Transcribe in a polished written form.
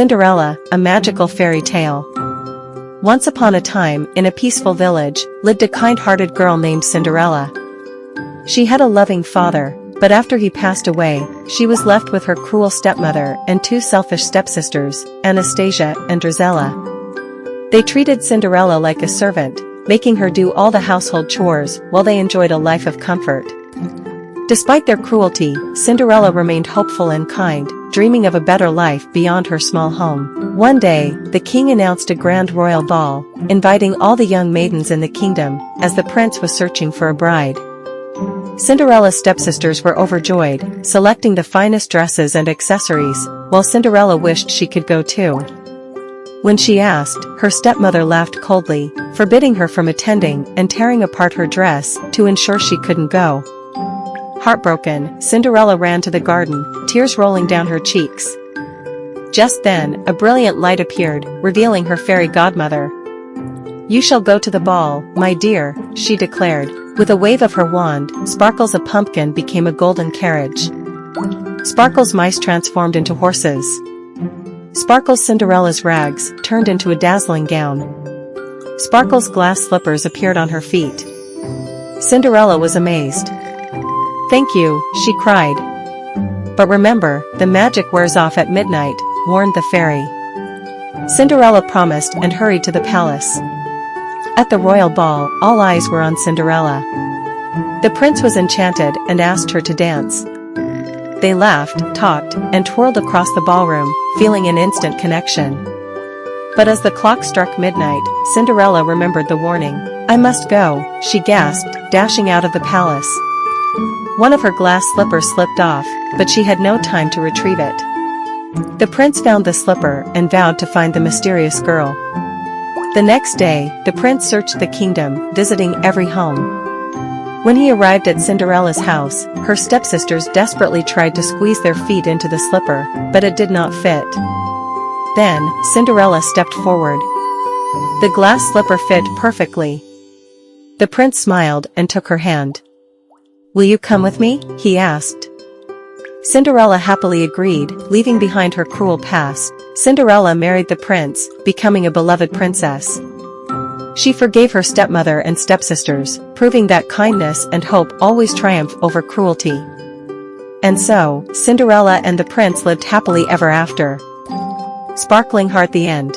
Cinderella, a magical fairy tale. Once upon a time, in a peaceful village, lived a kind-hearted girl named Cinderella. She had a loving father, but after he passed away, she was left with her cruel stepmother and two selfish stepsisters, Anastasia and Drizella. They treated Cinderella like a servant, making her do all the household chores while they enjoyed a life of comfort. Despite their cruelty, Cinderella remained hopeful and kind, dreaming of a better life beyond her small home. One day, the king announced a grand royal ball, inviting all the young maidens in the kingdom, as the prince was searching for a bride. Cinderella's stepsisters were overjoyed, selecting the finest dresses and accessories, while Cinderella wished she could go too. When she asked, her stepmother laughed coldly, forbidding her from attending and tearing apart her dress to ensure she couldn't go. Heartbroken, Cinderella ran to the garden, tears rolling down her cheeks. Just then, a brilliant light appeared, revealing her fairy godmother. "You shall go to the ball, my dear," she declared. With a wave of her wand, Sparkles a pumpkin became a golden carriage. Sparkles mice transformed into horses. Sparkles Cinderella's rags turned into a dazzling gown. Sparkles glass slippers appeared on her feet. Cinderella was amazed. "Thank you," she cried. "But remember, the magic wears off at midnight," warned the fairy. Cinderella promised and hurried to the palace. At the royal ball, all eyes were on Cinderella. The prince was enchanted and asked her to dance. They laughed, talked, and twirled across the ballroom, feeling an instant connection. But as the clock struck midnight, Cinderella remembered the warning. "I must go," she gasped, dashing out of the palace. One of her glass slippers slipped off, but she had no time to retrieve it. The prince found the slipper and vowed to find the mysterious girl. The next day, the prince searched the kingdom, visiting every home. When he arrived at Cinderella's house, her stepsisters desperately tried to squeeze their feet into the slipper, but it did not fit. Then, Cinderella stepped forward. The glass slipper fit perfectly. The prince smiled and took her hand. "Will you come with me?" he asked. Cinderella happily agreed, leaving behind her cruel past. Cinderella married the prince, becoming a beloved princess. She forgave her stepmother and stepsisters, proving that kindness and hope always triumph over cruelty. And so, Cinderella and the prince lived happily ever after. Sparkling Heart, the end.